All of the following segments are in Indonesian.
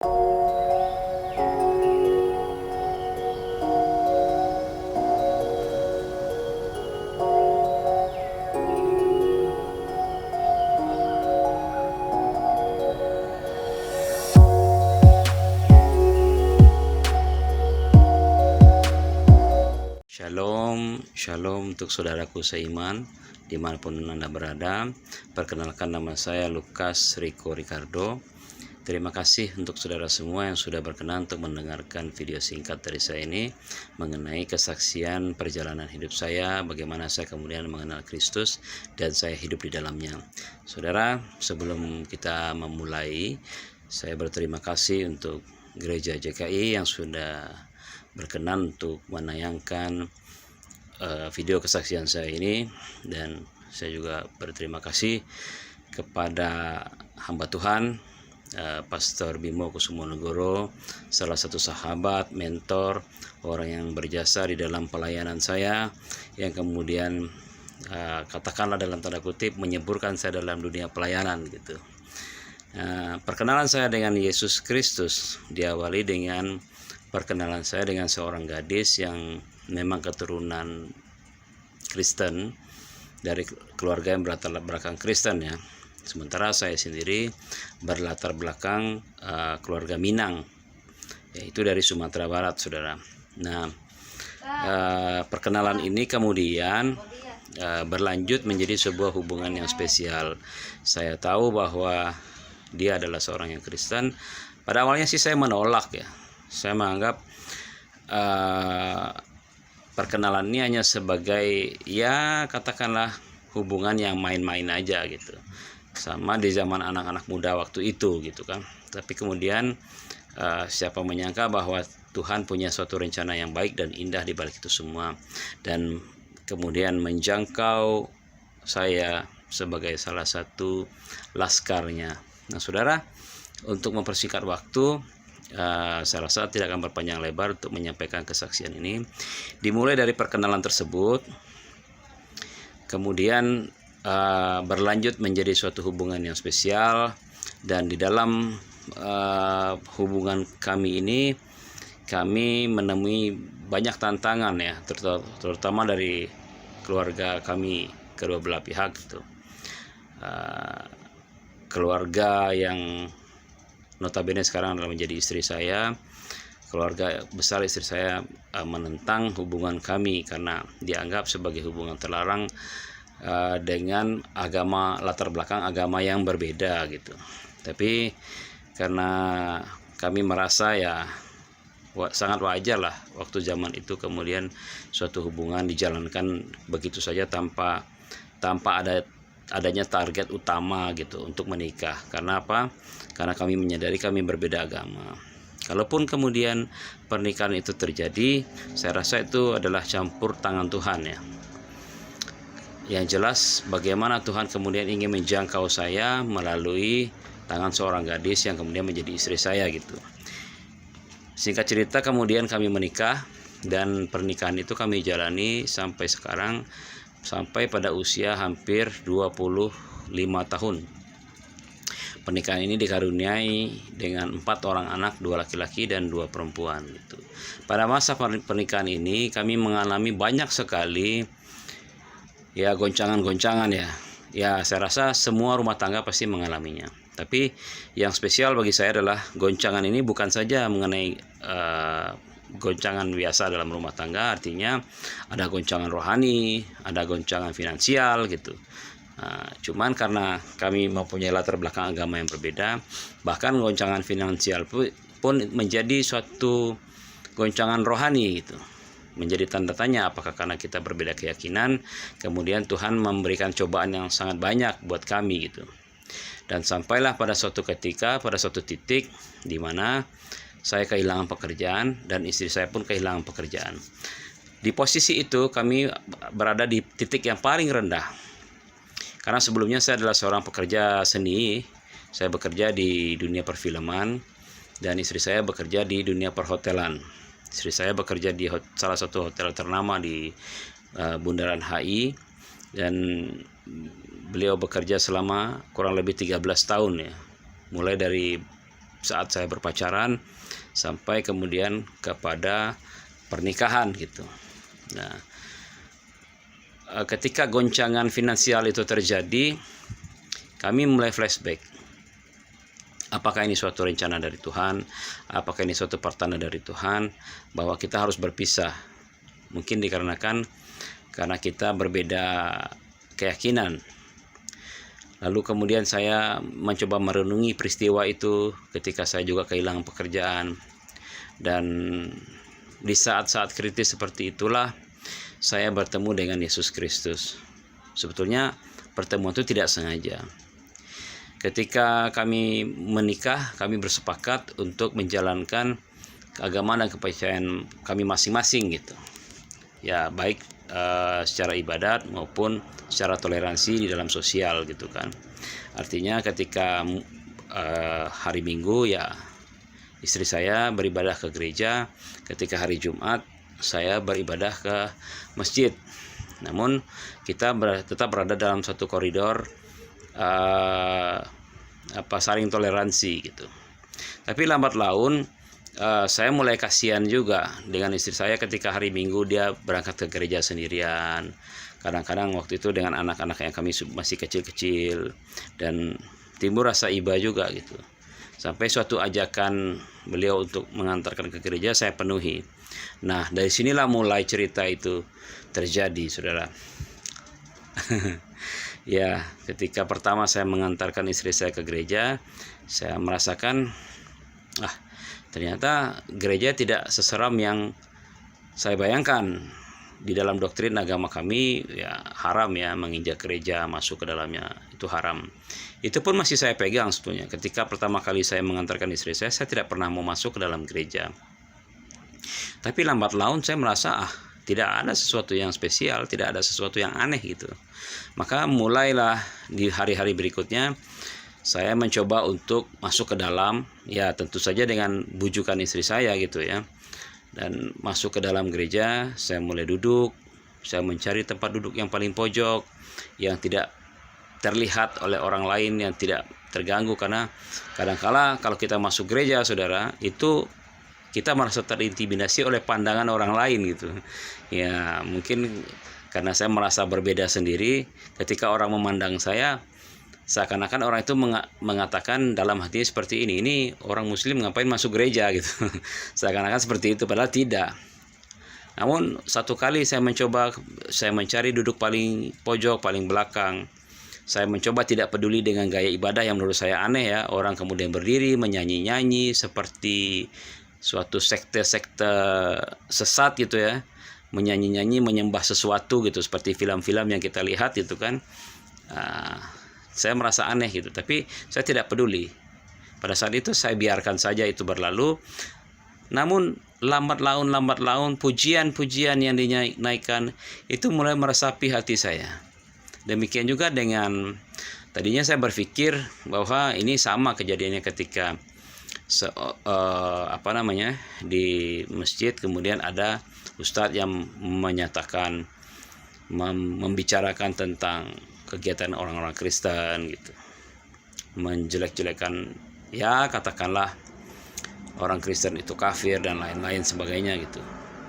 Shalom, shalom untuk saudaraku seiman dimanapun Anda berada. Perkenalkan, nama saya Lukas Rico Ricardo. Terima kasih untuk saudara semua yang sudah berkenan untuk mendengarkan video singkat dari saya ini mengenai kesaksian perjalanan hidup saya, bagaimana saya kemudian mengenal Kristus dan saya hidup di dalamnya. Saudara, sebelum kita memulai, saya berterima kasih untuk Gereja JKI yang sudah berkenan untuk menayangkan video kesaksian saya ini, dan saya juga berterima kasih kepada hamba Tuhan Pastor Bimo Kusumonegoro, salah satu sahabat, mentor, orang yang berjasa di dalam pelayanan saya, yang kemudian katakanlah dalam tanda kutip menyeburkan saya dalam dunia pelayanan gitu. Perkenalan saya dengan Yesus Kristus diawali dengan perkenalan saya dengan seorang gadis yang memang keturunan Kristen, dari keluarga yang berlatar belakang Kristen ya. Sementara saya sendiri berlatar belakang keluarga Minang, yaitu dari Sumatera Barat, saudara. Nah, perkenalan ini kemudian berlanjut menjadi sebuah hubungan yang spesial. Saya tahu bahwa dia adalah seorang yang Kristen. Pada awalnya sih saya menolak ya. Saya menganggap perkenalan ini hanya sebagai, ya katakanlah, hubungan yang main-main aja gitu, sama di zaman anak-anak muda waktu itu gitu kan. Tapi kemudian siapa menyangka bahwa Tuhan punya suatu rencana yang baik dan indah di balik itu semua, dan kemudian menjangkau saya sebagai salah satu laskarnya. Nah saudara, untuk mempersingkat waktu, saya rasa tidak akan berpanjang lebar untuk menyampaikan kesaksian ini. Dimulai dari perkenalan tersebut, kemudian berlanjut menjadi suatu hubungan yang spesial, dan di dalam hubungan kami ini kami menemui banyak tantangan ya, terutama dari keluarga kami kedua belah pihak gitu. Keluarga yang notabene sekarang adalah menjadi istri saya, keluarga besar istri saya menentang hubungan kami karena dianggap sebagai hubungan terlarang dengan agama, latar belakang agama yang berbeda gitu. Tapi karena kami merasa ya sangat wajar lah waktu zaman itu kemudian suatu hubungan dijalankan begitu saja tanpa adanya target utama gitu untuk menikah. Karena apa? Karena kami menyadari kami berbeda agama. Kalaupun kemudian pernikahan itu terjadi, saya rasa itu adalah campur tangan Tuhan ya. Yang jelas bagaimana Tuhan kemudian ingin menjangkau saya melalui tangan seorang gadis yang kemudian menjadi istri saya gitu. Singkat cerita, kemudian kami menikah, dan pernikahan itu kami jalani sampai sekarang, sampai pada usia hampir 25 tahun. Pernikahan ini dikaruniai dengan 4 orang anak, 2 laki-laki dan 2 perempuan gitu. Pada masa pernikahan ini kami mengalami banyak sekali ya goncangan-goncangan ya. Ya saya rasa semua rumah tangga pasti mengalaminya. Tapi yang spesial bagi saya adalah goncangan ini bukan saja mengenai goncangan biasa dalam rumah tangga, artinya ada goncangan rohani, ada goncangan finansial gitu. Cuman karena kami mempunyai latar belakang agama yang berbeda, bahkan goncangan finansial pun menjadi suatu goncangan rohani gitu. Menjadi tanda tanya, apakah karena kita berbeda keyakinan, kemudian Tuhan memberikan cobaan yang sangat banyak buat kami gitu. Dan sampailah pada suatu ketika, pada suatu titik di mana saya kehilangan pekerjaan dan istri saya pun kehilangan pekerjaan. Di posisi itu kami berada di titik yang paling rendah. Karena sebelumnya saya adalah seorang pekerja seni, saya bekerja di dunia perfilman, dan istri saya bekerja di dunia perhotelan. Istri saya bekerja di salah satu hotel ternama di Bundaran HI, dan beliau bekerja selama kurang lebih 13 tahun ya. Mulai dari saat saya berpacaran sampai kemudian kepada pernikahan gitu. Nah, ketika goncangan finansial itu terjadi, kami mulai flashback. Apakah ini suatu rencana dari Tuhan? Apakah ini suatu pertanda dari Tuhan bahwa kita harus berpisah? Mungkin dikarenakan karena kita berbeda keyakinan. Lalu kemudian saya mencoba merenungi peristiwa itu ketika saya juga kehilangan pekerjaan. Dan di saat-saat kritis seperti itulah saya bertemu dengan Yesus Kristus. Sebetulnya pertemuan itu tidak sengaja. Ketika kami menikah, kami bersepakat untuk menjalankan keagamaan dan kepercayaan kami masing-masing gitu. Ya, baik secara ibadat maupun secara toleransi di dalam sosial gitu kan. Artinya ketika hari Minggu ya istri saya beribadah ke gereja, ketika hari Jumat saya beribadah ke masjid. Namun kita tetap berada dalam satu koridor saling toleransi gitu. Tapi lambat laun saya mulai kasihan juga dengan istri saya ketika hari Minggu dia berangkat ke gereja sendirian. Kadang-kadang waktu itu dengan anak-anak yang kami masih kecil-kecil, dan timbul rasa iba juga gitu. Sampai suatu ajakan beliau untuk mengantarkan ke gereja saya penuhi. Nah, dari sinilah mulai cerita itu terjadi, saudara. Ya, ketika pertama saya mengantarkan istri saya ke gereja, saya merasakan ternyata gereja tidak seseram yang saya bayangkan. Di dalam doktrin agama kami ya haram ya menginjak gereja, masuk ke dalamnya itu haram. Itu pun masih saya pegang sebetulnya. Ketika pertama kali saya mengantarkan istri saya tidak pernah mau masuk ke dalam gereja. Tapi lambat laun saya merasa tidak ada sesuatu yang spesial, tidak ada sesuatu yang aneh gitu. Maka mulailah di hari-hari berikutnya saya mencoba untuk masuk ke dalam, ya tentu saja dengan bujukan istri saya gitu ya. Dan masuk ke dalam gereja, saya mulai duduk, saya mencari tempat duduk yang paling pojok, yang tidak terlihat oleh orang lain, yang tidak terganggu. Karena kadang-kala kalau kita masuk gereja, saudara, itu kita merasa terintimidasi oleh pandangan orang lain gitu. Ya mungkin karena saya merasa berbeda sendiri, ketika orang memandang saya, seakan-akan orang itu mengatakan dalam hatinya seperti ini orang muslim ngapain masuk gereja gitu. Seakan-akan seperti itu, padahal tidak. Namun satu kali saya mencari duduk paling pojok, paling belakang. Saya mencoba tidak peduli dengan gaya ibadah yang menurut saya aneh ya. Orang kemudian berdiri menyanyi-nyanyi seperti suatu sekte-sekte sesat gitu ya. Menyanyi-nyanyi menyembah sesuatu gitu, seperti film-film yang kita lihat itu kan. Saya merasa aneh gitu, tapi saya tidak peduli. Pada saat itu saya biarkan saja itu berlalu. Namun lambat laun pujian-pujian yang dinaikkan itu mulai meresapi hati saya. Demikian juga dengan tadinya saya berpikir bahwa ini sama kejadiannya ketika di masjid kemudian ada ustadz yang menyatakan membicarakan tentang kegiatan orang-orang Kristen gitu, menjelek-jelekan ya katakanlah orang Kristen itu kafir dan lain-lain sebagainya gitu.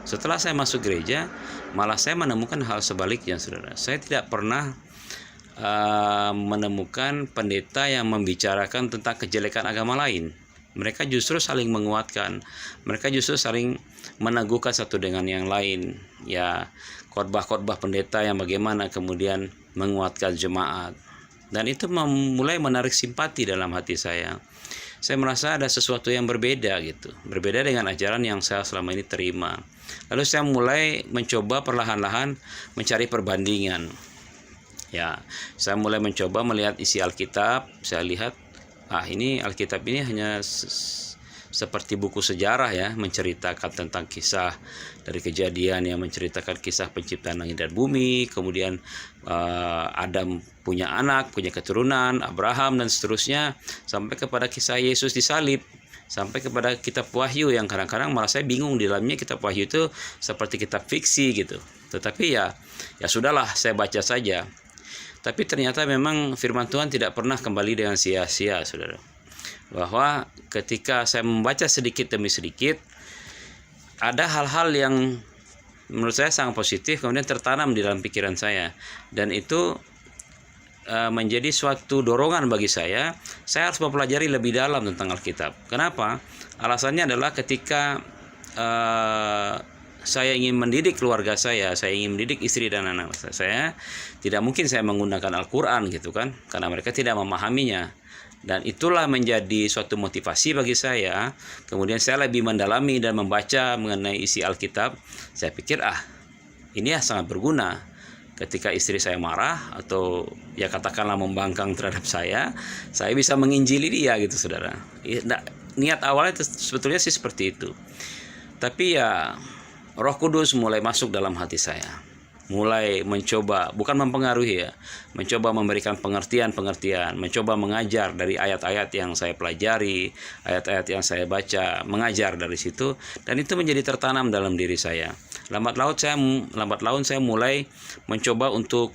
Setelah saya masuk gereja, malah saya menemukan hal sebaliknya, saudara. Saya tidak pernah menemukan pendeta yang membicarakan tentang kejelekan agama lain. Mereka justru saling menguatkan, mereka justru saling meneguhkan satu dengan yang lain. Ya, khotbah-khotbah pendeta yang bagaimana kemudian menguatkan jemaat. Dan itu mulai menarik simpati dalam hati saya. Saya merasa ada sesuatu yang berbeda gitu. Berbeda dengan ajaran yang saya selama ini terima. Lalu saya mulai mencoba perlahan-lahan mencari perbandingan. Ya, saya mulai mencoba melihat isi Alkitab. Saya lihat ini Alkitab ini hanya seperti buku sejarah ya, menceritakan tentang kisah dari kejadian yang menceritakan kisah penciptaan langit dan bumi, kemudian Adam punya anak, punya keturunan, Abraham dan seterusnya, sampai kepada kisah Yesus disalib, sampai kepada kitab Wahyu yang kadang-kadang malah saya bingung di dalamnya kitab Wahyu itu seperti kitab fiksi gitu. Tetapi ya sudahlah, saya baca saja. Tapi ternyata memang firman Tuhan tidak pernah kembali dengan sia-sia, saudara. bahwa ketika saya membaca sedikit demi sedikit, ada hal-hal yang menurut saya sangat positif kemudian tertanam di dalam pikiran saya, dan itu menjadi suatu dorongan bagi saya harus mempelajari lebih dalam tentang Alkitab. Kenapa? Alasannya adalah ketika saya ingin mendidik keluarga saya ingin mendidik istri dan anak saya, tidak mungkin saya menggunakan Al-Quran gitu kan, karena mereka tidak memahaminya. Dan itulah menjadi suatu motivasi bagi saya. Kemudian saya lebih mendalami dan membaca mengenai isi Alkitab. Saya pikir ini sangat berguna. Ketika istri saya marah atau ya katakanlah membangkang terhadap saya bisa menginjili dia gitu, saudara. Niat awalnya sebetulnya sih seperti itu. Tapi ya Roh Kudus mulai masuk dalam hati saya, mulai mencoba, bukan mempengaruhi ya, mencoba memberikan pengertian, mencoba mengajar dari ayat-ayat yang saya pelajari, ayat-ayat yang saya baca, mengajar dari situ, dan itu menjadi tertanam dalam diri saya. Lambat laun saya mulai mencoba untuk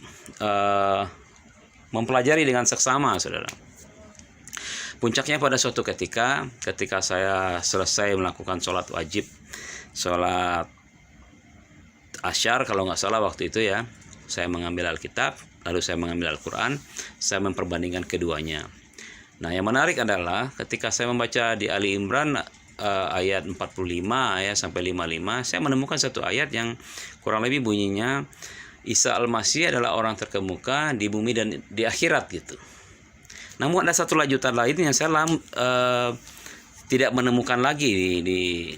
mempelajari dengan seksama, saudara. Puncaknya pada suatu ketika saya selesai melakukan sholat wajib, sholat Asyar kalau nggak salah waktu itu ya, saya mengambil Alkitab, lalu saya mengambil Al-Quran, saya memperbandingkan keduanya. Nah, yang menarik adalah ketika saya membaca di Ali Imran ayat 45 ya sampai 55, saya menemukan satu ayat yang kurang lebih bunyinya, Isa Al-Masih adalah orang terkemuka di bumi dan di akhirat gitu. Namun ada satu lanjutan lain yang saya tidak menemukan lagi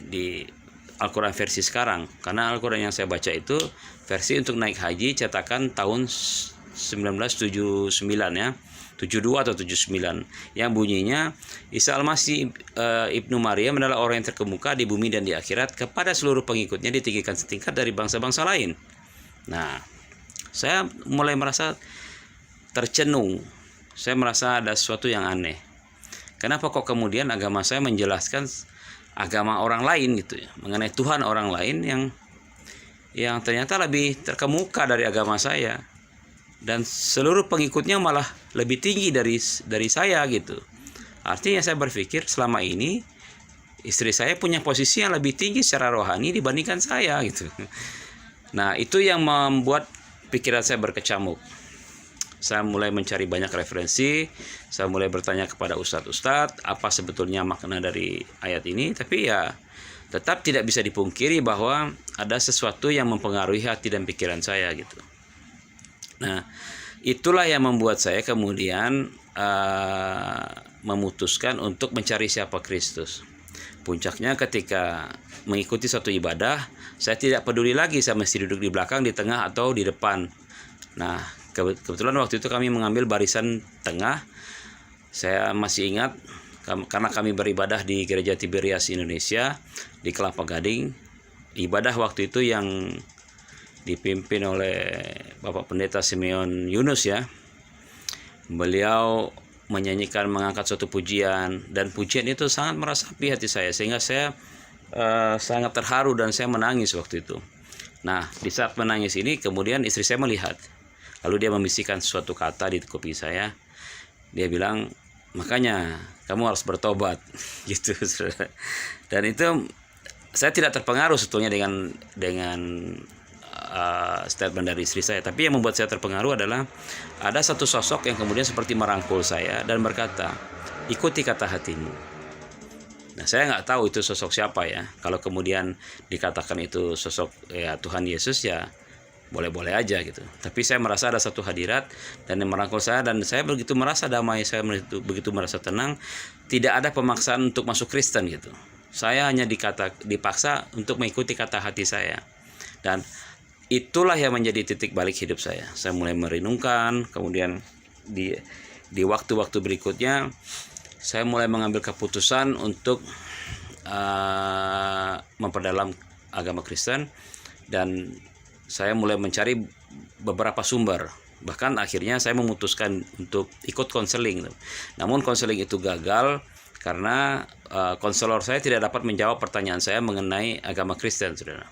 di Al-Quran versi sekarang, karena Al-Quran yang saya baca itu versi untuk naik haji cetakan tahun 1979 ya, 72 atau 79, yang bunyinya Isa Al-Masih Ibnu Maryam adalah orang yang terkemuka di bumi dan di akhirat, kepada seluruh pengikutnya ditinggikan setingkat dari bangsa-bangsa lain. Nah, saya mulai merasa tercenung, saya merasa ada sesuatu yang aneh. Kenapa kok kemudian agama saya menjelaskan agama orang lain gitu ya, mengenai Tuhan orang lain yang ternyata lebih terkemuka dari agama saya, dan seluruh pengikutnya malah lebih tinggi dari saya gitu. Artinya saya berpikir selama ini istri saya punya posisi yang lebih tinggi secara rohani dibandingkan saya gitu. Nah, itu yang membuat pikiran saya berkecamuk. Saya mulai mencari banyak referensi, saya mulai bertanya kepada ustadz-ustadz apa sebetulnya makna dari ayat ini, tapi ya tetap tidak bisa dipungkiri bahwa ada sesuatu yang mempengaruhi hati dan pikiran saya gitu. Nah, itulah yang membuat saya kemudian memutuskan untuk mencari siapa Kristus. Puncaknya ketika mengikuti suatu ibadah, saya tidak peduli lagi saya mesti duduk di belakang, di tengah, atau di depan. Nah, kebetulan waktu itu kami mengambil barisan tengah. Saya masih ingat karena kami beribadah di Gereja Tiberias Indonesia di Kelapa Gading. Ibadah waktu itu yang dipimpin oleh Bapak Pendeta Simeon Yunus ya. Beliau menyanyikan, mengangkat suatu pujian, dan pujian itu sangat merasapi hati saya sehingga saya sangat terharu dan saya menangis waktu itu. Nah, di saat menangis ini kemudian istri saya melihat. Lalu dia membisikkan suatu kata di kuping saya. Dia bilang, makanya kamu harus bertobat gitu. Dan itu saya tidak terpengaruh sebetulnya dengan statement dari istri saya. Tapi yang membuat saya terpengaruh adalah ada satu sosok yang kemudian seperti merangkul saya dan berkata, ikuti kata hatimu. Nah, saya nggak tahu itu sosok siapa ya. Kalau kemudian dikatakan itu sosok ya Tuhan Yesus ya boleh-boleh aja gitu. Tapi saya merasa ada satu hadirat dan yang merangkul saya, dan saya begitu merasa damai, saya begitu merasa tenang. Tidak ada pemaksaan untuk masuk Kristen gitu. Saya hanya dipaksa untuk mengikuti kata hati saya. Dan itulah yang menjadi titik balik hidup saya. Saya mulai merenungkan, kemudian di waktu-waktu berikutnya saya mulai mengambil keputusan untuk memperdalam agama Kristen, dan saya mulai mencari beberapa sumber. Bahkan akhirnya saya memutuskan untuk ikut konseling. Namun konseling itu gagal karena konselor saya tidak dapat menjawab pertanyaan saya mengenai agama Kristen, saudara.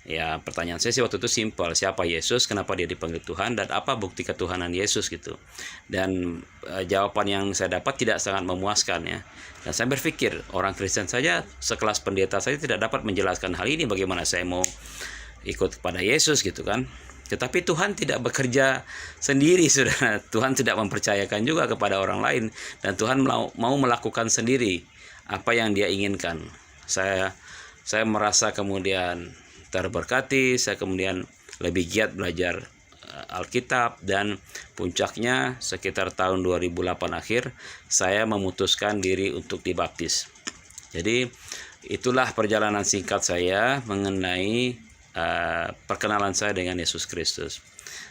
Ya, pertanyaan saya sih waktu itu simpel, siapa Yesus, kenapa dia dipanggil Tuhan, dan apa bukti ketuhanan Yesus gitu. Dan jawaban yang saya dapat tidak sangat memuaskan ya. Dan saya berpikir orang Kristen saja sekelas pendeta saja tidak dapat menjelaskan hal ini, bagaimana saya mau ikut kepada Yesus gitu kan. Tetapi Tuhan tidak bekerja sendiri, saudara. Tuhan tidak mempercayakan juga kepada orang lain, dan Tuhan mau melakukan sendiri apa yang Dia inginkan. Saya merasa kemudian terberkati, saya kemudian lebih giat belajar Alkitab, dan puncaknya sekitar tahun 2008 akhir saya memutuskan diri untuk dibaptis. Jadi itulah perjalanan singkat saya mengenai perkenalan saya dengan Yesus Kristus.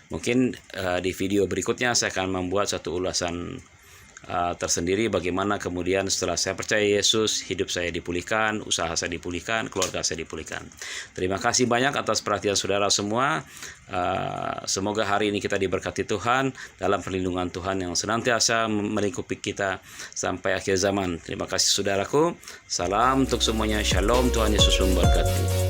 Mungkin di video berikutnya saya akan membuat satu ulasan tersendiri bagaimana kemudian setelah saya percaya Yesus, hidup saya dipulihkan, usaha saya dipulihkan, keluarga saya dipulihkan. Terima kasih banyak atas perhatian saudara semua. Semoga hari ini kita diberkati Tuhan dalam perlindungan Tuhan yang senantiasa melingkupi kita sampai akhir zaman. Terima kasih saudaraku. Salam untuk semuanya. Shalom. Tuhan Yesus memberkati.